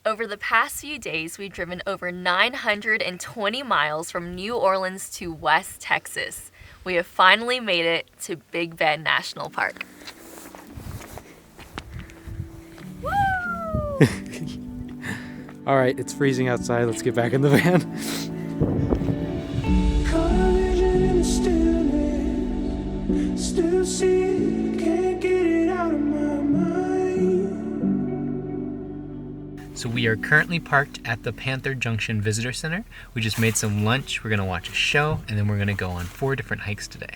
Over the past few days, we've driven over 920 miles from New Orleans to West Texas. We have finally made it to Big Bend National Park. Woo! All right, it's freezing outside. Let's get back in the van. Still see, can't get it out of my mind. So we are currently parked at the Panther Junction Visitor Center. We just made some lunch. We're gonna watch a show, and then we're gonna go on 4 different hikes today.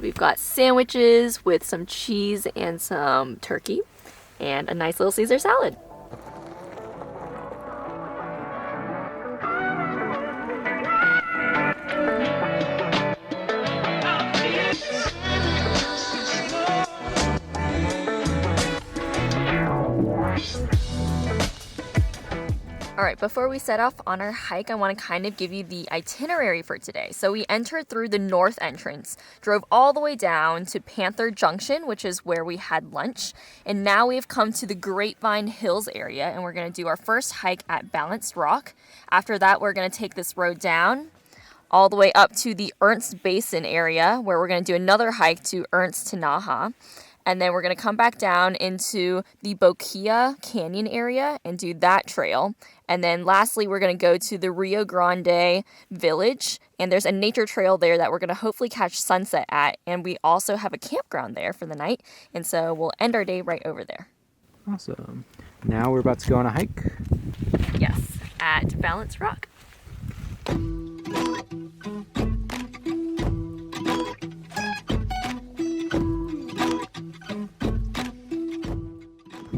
We've got sandwiches with some cheese and some turkey, and a nice little Caesar salad. Alright, before we set off on our hike, I want to kind of give you the itinerary for today. So we entered through the north entrance, drove all the way down to Panther Junction, which is where we had lunch, and now we've come to the Grapevine Hills area, and we're going to do our first hike at Balanced Rock. After that, we're going to take this road down all the way up to the Ernst Basin area, where we're going to do another hike to Ernst Tanaha. And then we're going to come back down into the Boquillas Canyon area and do that trail. And then lastly, we're going to go to the Rio Grande Village. And there's a nature trail there that we're going to hopefully catch sunset at. And we also have a campground there for the night. And so we'll end our day right over there. Awesome. Now we're about to go on a hike. Yes, at Balanced Rock.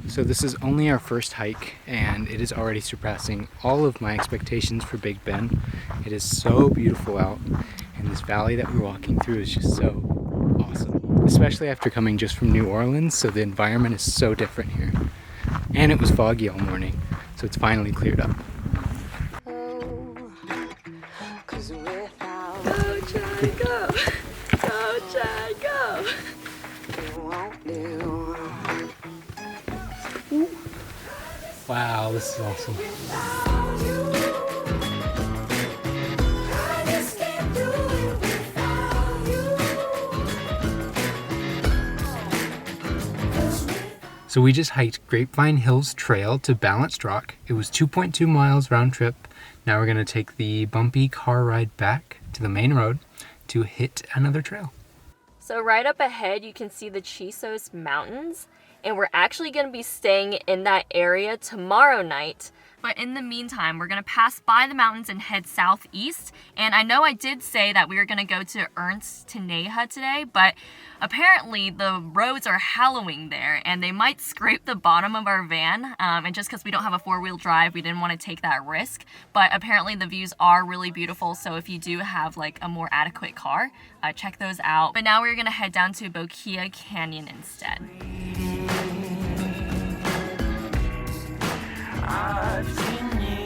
So this is only our first hike, and it is already surpassing all of my expectations for Big Bend. It is so beautiful out, and this valley that we're walking through is just so awesome. Especially after coming just from New Orleans, so the environment is so different here. And it was foggy all morning, so it's finally cleared up. Go, Chad, go! Go, Chad, go! Wow, this is awesome. So we just hiked Grapevine Hills Trail to Balanced Rock. It was 2.2 miles round trip. Now we're going to take the bumpy car ride back to the main road to hit another trail. So right up ahead, you can see the Chisos Mountains. And we're actually going to be staying in that area tomorrow night. But in the meantime, we're going to pass by the mountains and head southeast. And I know I did say that we were going to go to Ernst Tanaha today, but apparently the roads are hallowing there and they might scrape the bottom of our van. And just because we don't have a 4-wheel drive, we didn't want to take that risk. But apparently the views are really beautiful. So if you do have like a more adequate car, check those out. But now we're going to head down to Boquillas Canyon instead. I've seen you.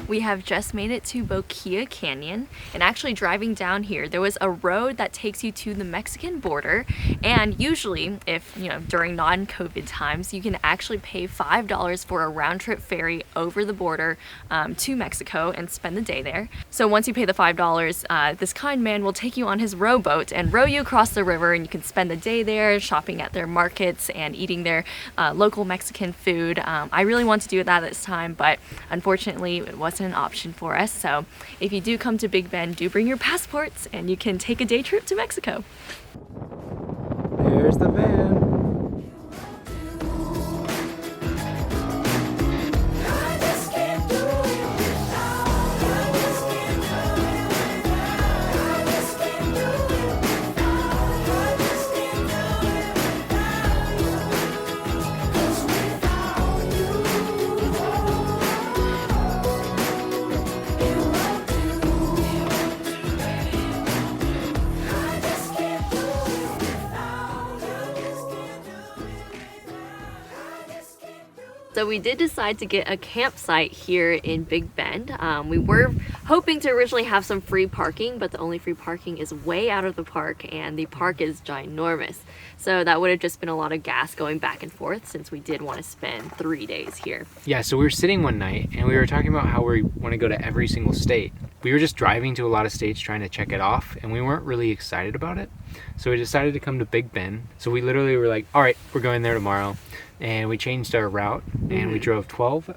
We have just made it to Boquillas Canyon, and actually driving down here, there was a road that takes you to the Mexican border, and usually, if during non-COVID times, you can actually pay $5 for a round-trip ferry over the border to Mexico and spend the day there. So once you pay the $5, this kind man will take you on his rowboat and row you across the river, and you can spend the day there shopping at their markets and eating their local Mexican food. I really want to do that this time, but unfortunately, it wasn't an option for us. So if you do come to Big Bend, do bring your passports and you can take a day trip to Mexico. There's the van. So we did decide to get a campsite here in Big Bend. We were hoping to originally have some free parking, but the only free parking is way out of the park, and the park is ginormous. So that would have just been a lot of gas going back and forth since we did want to spend 3 days here. Yeah, so we were sitting one night and we were talking about how we want to go to every single state. We were just driving to a lot of states trying to check it off, and we weren't really excited about it. So we decided to come to Big Bend. So we literally were like, all right, we're going there tomorrow. And we changed our route and we drove 12,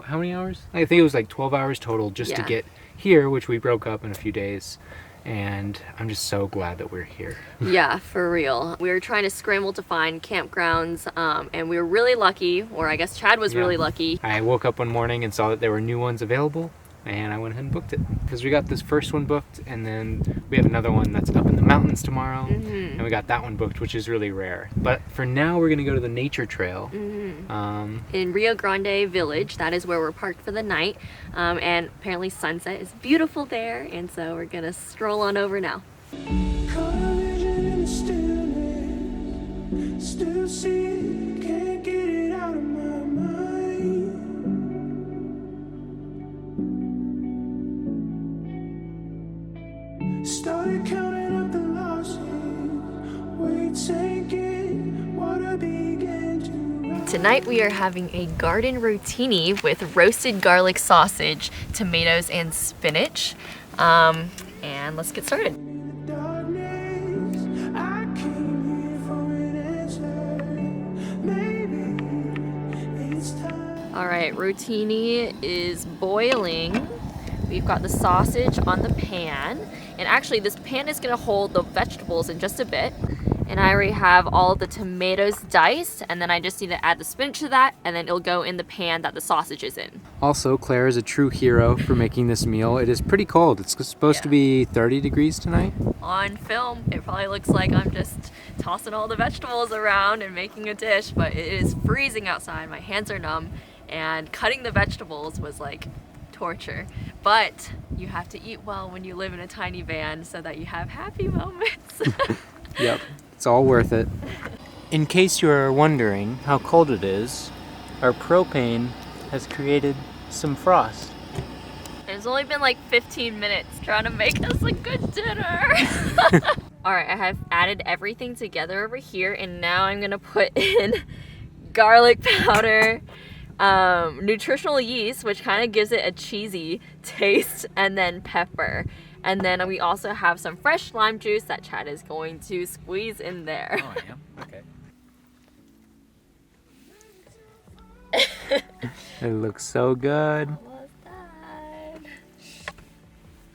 how many hours? I think it was like 12 hours total just to get here, which we broke up in a few days. And I'm just so glad that we're here. Yeah, for real. We were trying to scramble to find campgrounds, and we were really lucky, or I guess Chad was really lucky. I woke up one morning and saw that there were new ones available, and I went ahead and booked it. Because we got this first one booked, and then we have another one that's up in the mountains tomorrow, and we got that one booked, which is really rare. But for now, we're gonna go to the nature trail. In Rio Grande Village, that is where we're parked for the night, and apparently sunset is beautiful there, and so we're gonna stroll on over now. Still see, can't get it out of my mind. Started counting up the losses, weight sinking, water began to rise. Tonight we are having a garden rotini with roasted garlic sausage, tomatoes, and spinach. And let's get started. In the darkness, I came here for an answer. Maybe it's time. All right, rotini is boiling. We've got the sausage on the pan. And actually this pan is gonna hold the vegetables in just a bit. And I already have all the tomatoes diced, and then I just need to add the spinach to that, and then it'll go in the pan that the sausage is in. Also, Claire is a true hero for making this meal. It is pretty cold. It's supposed to be 30 degrees tonight. On film, it probably looks like I'm just tossing all the vegetables around and making a dish, but it is freezing outside. My hands are numb, and cutting the vegetables was like torture. But you have to eat well when you live in a tiny van so that you have happy moments. Yep, it's all worth it. In case you are wondering how cold it is, our propane has created some frost. It's only been like 15 minutes trying to make us a good dinner. All right, I have added everything together over here, and now I'm gonna put in garlic powder, nutritional yeast, which kind of gives it a cheesy taste, and then pepper. And then we also have some fresh lime juice that Chad is going to squeeze in there. Oh, I am? Okay. It looks so good. Almost done.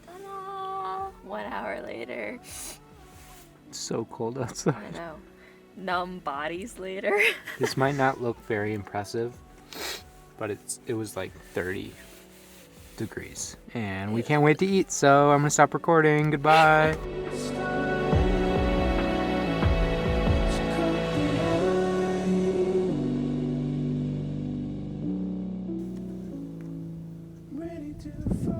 Ta-da! 1 hour later. It's so cold outside. I know. Numb bodies later. This might not look very impressive, but it was like 30 degrees. And we can't wait to eat, so I'm gonna stop recording. Goodbye. Ready to fall.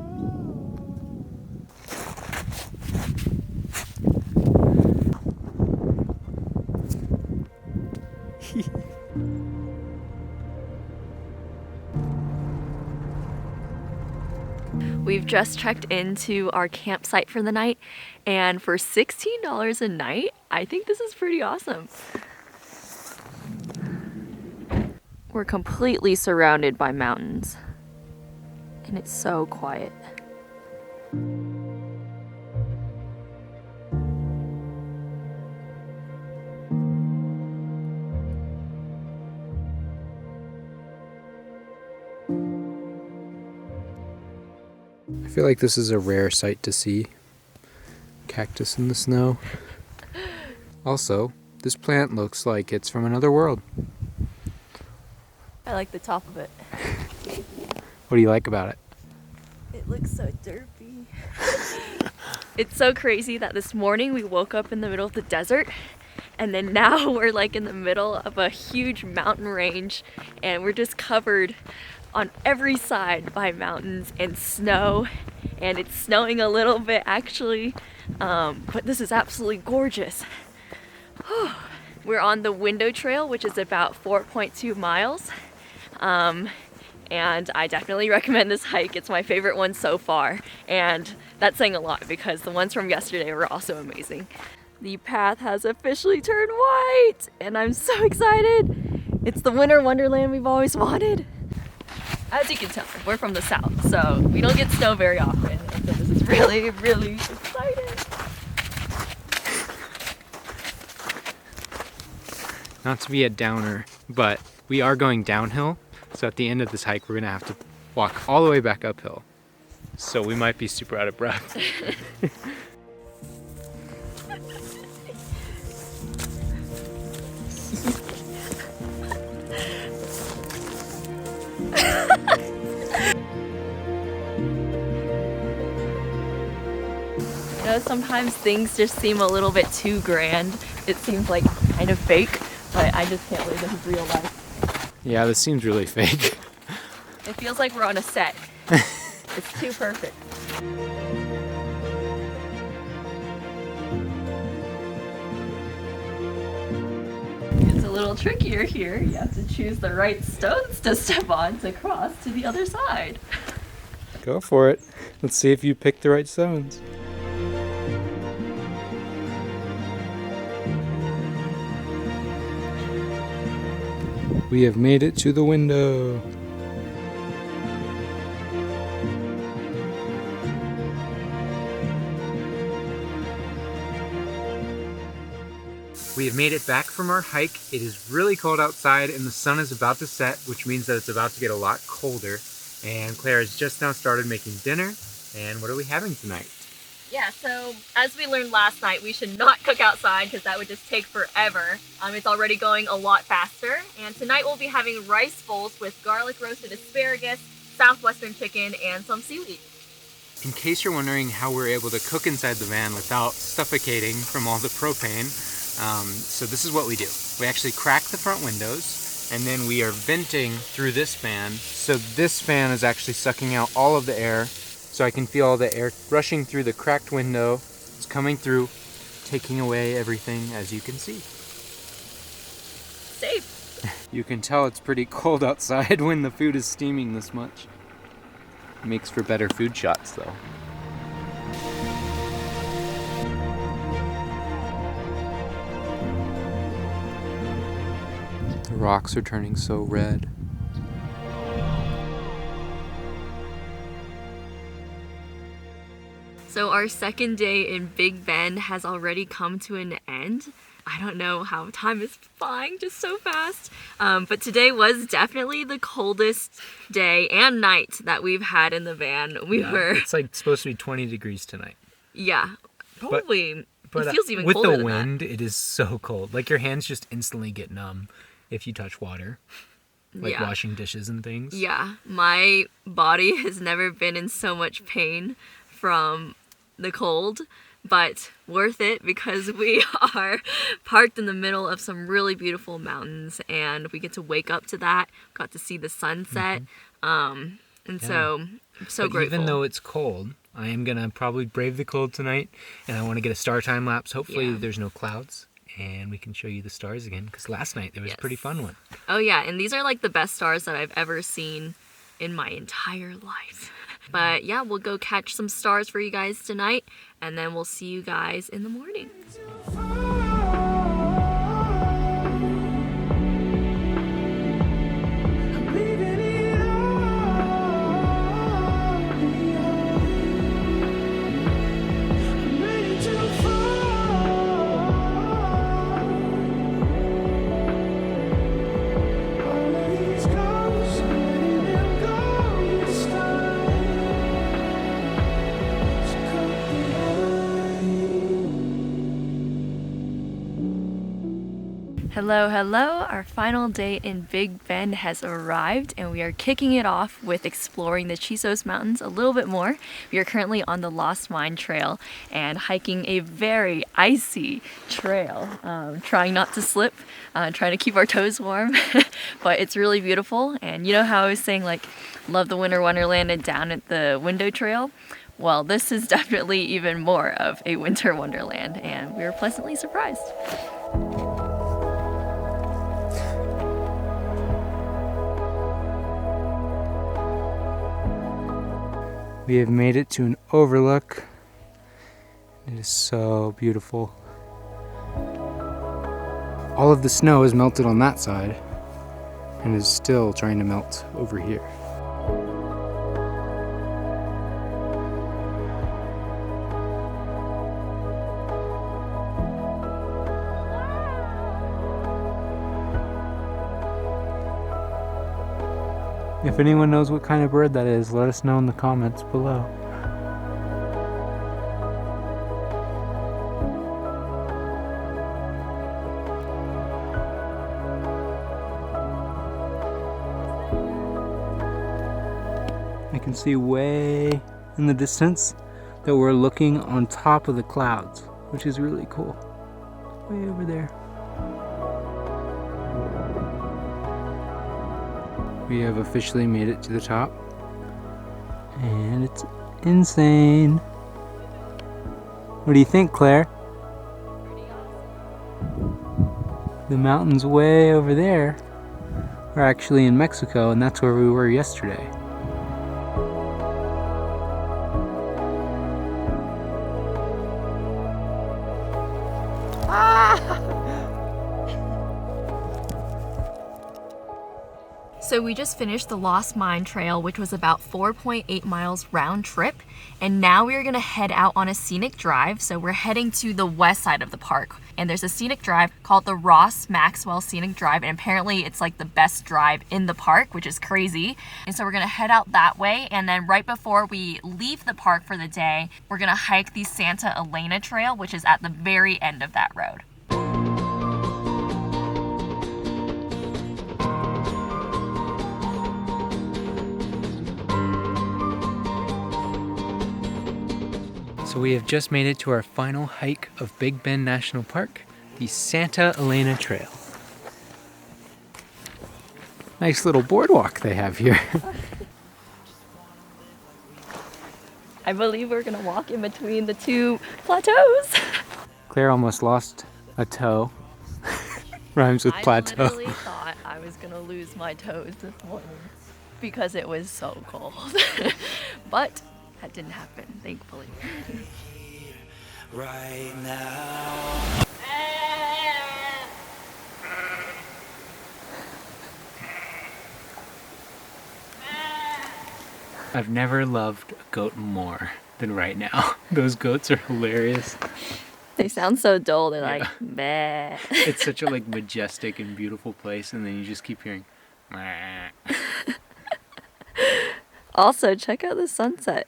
We've just checked into our campsite for the night, and for $16 a night, I think this is pretty awesome. We're completely surrounded by mountains, and it's so quiet. I feel like this is a rare sight to see. Cactus in the snow. Also, this plant looks like it's from another world. I like the top of it. What do you like about it? It looks so derpy. It's so crazy that this morning we woke up in the middle of the desert, and then now we're like in the middle of a huge mountain range, and we're just covered on every side by mountains and snow, and it's snowing a little bit actually, but this is absolutely gorgeous. We're on the window trail, which is about 4.2 miles. And I definitely recommend this hike. It's my favorite one so far, and that's saying a lot because the ones from yesterday were also amazing. The path has officially turned white, and I'm so excited. It's the winter wonderland we've always wanted. As you can tell, we're from the south, so we don't get snow very often, and so this is really, really exciting. Not to be a downer, but we are going downhill. So at the end of this hike, we're gonna have to walk all the way back uphill. So we might be super out of breath. You know, sometimes things just seem a little bit too grand. It seems like kind of fake, but I just can't believe this is real life. Yeah, this seems really fake. It feels like we're on a set. It's too perfect. It's a little trickier here. You have to choose the right stones to step on to cross to the other side. Go for it. Let's see if you picked the right stones. We have made it to the window. We have made it back from our hike. It is really cold outside and the sun is about to set, which means that it's about to get a lot colder. And Claire has just now started making dinner. And what are we having tonight? Yeah, so as we learned last night, we should not cook outside because that would just take forever. It's already going a lot faster. And tonight we'll be having rice bowls with garlic roasted asparagus, southwestern chicken, and some seaweed. In case you're wondering how we're able to cook inside the van without suffocating from all the propane, so this is what we do. We actually crack the front windows and then we are venting through this fan. So this fan is actually sucking out all of the air. So I can feel all the air rushing through the cracked window. It's coming through, taking away everything, as you can see. Safe. You can tell it's pretty cold outside when the food is steaming this much. Makes for better food shots though. The rocks are turning so red. So our second day in Big Bend has already come to an end. I don't know how time is flying just so fast. But today was definitely the coldest day and night that we've had in the van. It's like supposed to be 20 degrees tonight. Yeah, probably. But it feels even with colder the than wind, it is so cold. Like your hands just instantly get numb if you touch water. Like Yeah. washing dishes and things. Yeah, my body has never been in so much pain from the cold, but worth it because we are parked in the middle of some really beautiful mountains and we get to wake up to that, got to see the sunset, so I'm so But grateful. even though it's cold, I am gonna probably brave the cold tonight and I want to get a star time lapse. Hopefully Yeah. there's no clouds and we can show you the stars again because last night there was a pretty fun one. Oh yeah, and these are like the best stars that I've ever seen in my entire life. But yeah, we'll go catch some stars for you guys tonight, and then we'll see you guys in the morning. I'm leaving it all behind. I'm ready to fall. All of these ghosts, I'm letting them go this time. So cut the line. Hello, hello. Our final day in Big Bend has arrived and we are kicking it off with exploring the Chisos Mountains a little bit more. We are currently on the Lost Mine Trail and hiking a very icy trail, trying not to slip, trying to keep our toes warm, but it's really beautiful. And you know how I was saying like, love the winter wonderland and down at the window trail? Well, this is definitely even more of a winter wonderland and we were pleasantly surprised. We have made it to an overlook. It is so beautiful. All of the snow is melted on that side and is still trying to melt over here. If anyone knows what kind of bird that is, let us know in the comments below. I can see way in the distance that we're looking on top of the clouds, which is really cool. Way over there. We have officially made it to the top, and it's insane. What do you think, Claire? The mountains way over there are actually in Mexico, and that's where we were yesterday. So we just finished the Lost Mine Trail, which was about 4.8 miles round trip. And now we're gonna head out on a scenic drive. So we're heading to the west side of the park. And there's a scenic drive called the Ross Maxwell Scenic Drive. And apparently it's like the best drive in the park, which is crazy. And so we're gonna head out that way. And then right before we leave the park for the day, we're gonna hike the Santa Elena Trail, which is at the very end of that road. So we have just made it to our final hike of Big Bend National Park, the Santa Elena Trail. Nice little boardwalk they have here. I believe we're gonna walk in between the two plateaus. Claire almost lost a toe. Rhymes with plateau. I literally thought I was gonna lose my toes this morning because it was so cold. But that didn't happen, thankfully. Right now. I've never loved a goat more than right now. Those goats are hilarious. They sound so dull, they're Yeah. like, bleh. It's such a like majestic and beautiful place, and then you just keep hearing "Meh." Also, check out the sunset.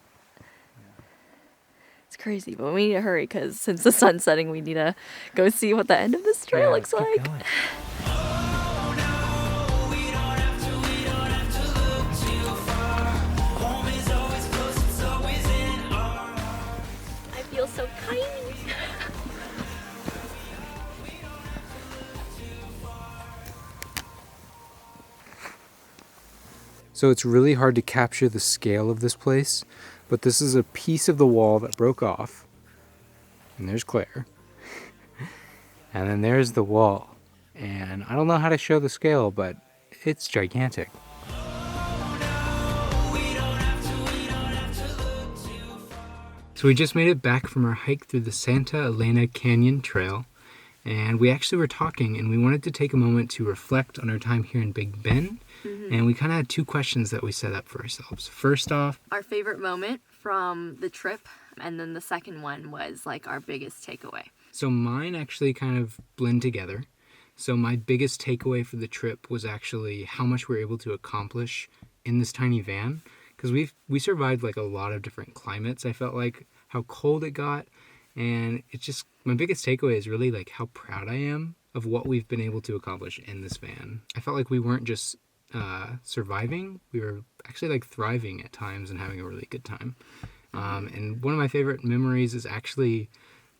It's crazy, but we need to hurry because since the sun's setting, we need to go see what the end of this trail Yeah, looks let's keep like. going. I feel so tiny. So it's really hard to capture the scale of this place, but this is a piece of the wall that broke off. And there's Claire. And then there's the wall. And I don't know how to show the scale, but it's gigantic. So we just made it back from our hike through the Santa Elena Canyon Trail. And we actually were talking, and we wanted to take a moment to reflect on our time here in Big Bend. And we kind of had two questions that we set up for ourselves. First off, Our favorite moment from the trip, and then the second one was like our biggest takeaway. so mine actually kind of blend together. So my biggest takeaway for the trip was actually how much we were able to accomplish in this tiny van. Because we survived like a lot of different climates. I felt like how cold it got. And it's just, my biggest takeaway is really like how proud I am of what we've been able to accomplish in this van. I felt like we weren't just surviving, we were actually like thriving at times and having a really good time. And one of my favorite memories is actually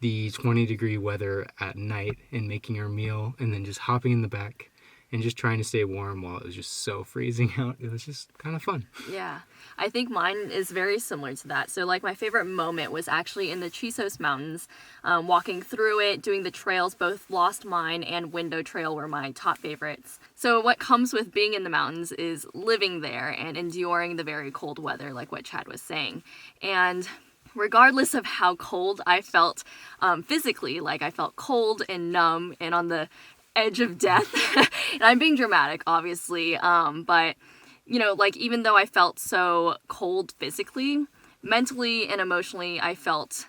the 20-degree weather at night and making our meal and then just hopping in the back and just trying to stay warm while it was just so freezing out. It was just kind of fun. Yeah, I think mine is very similar to that. So like my favorite moment was actually in the Chisos Mountains, walking through it, doing the trails. Both Lost Mine and Window Trail were my top favorites. So what comes with being in the mountains is living there and enduring the very cold weather, like what Chad was saying. And regardless of how cold I felt physically, like I felt cold and numb and on the edge of death. And I'm being dramatic, obviously, but you know, like even though I felt so cold physically, mentally and emotionally I felt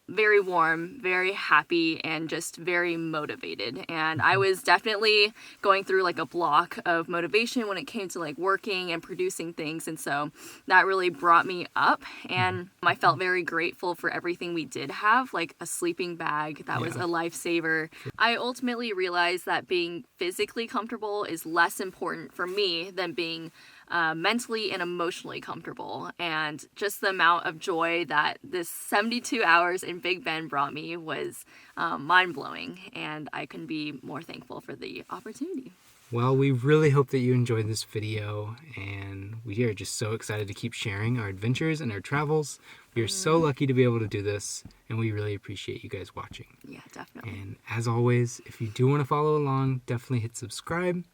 very warm, very happy, and just very motivated. And I was definitely going through like a block of motivation when it came to like working and producing things, and so that really brought me up. And I felt very grateful for everything we did have, like a sleeping bag that was a lifesaver. I ultimately realized that being physically comfortable is less important for me than being mentally and emotionally comfortable. And just the amount of joy that this 72 hours in Big Bend brought me was mind-blowing, and I couldn't be more thankful for the opportunity. Well, we really hope that you enjoyed this video, and we are just so excited to keep sharing our adventures and our travels. We are so lucky to be able to do this, and we really appreciate you guys watching. Yeah, definitely. And as always, if you do want to follow along, definitely hit subscribe,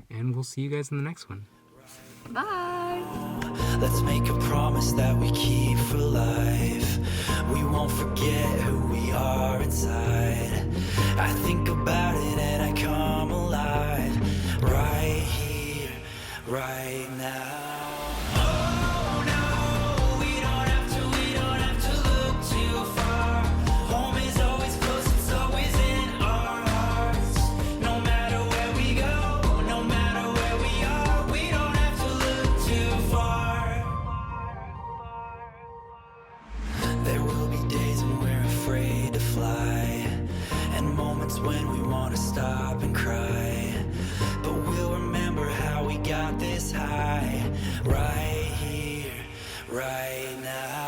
and we'll see you guys in the next one. Bye! Let's make a promise that we keep for life. We won't forget who we are inside. I think about it and I come alive. Right here, right now. When we want to stop and cry, but we'll remember how we got this high. Right here, right now.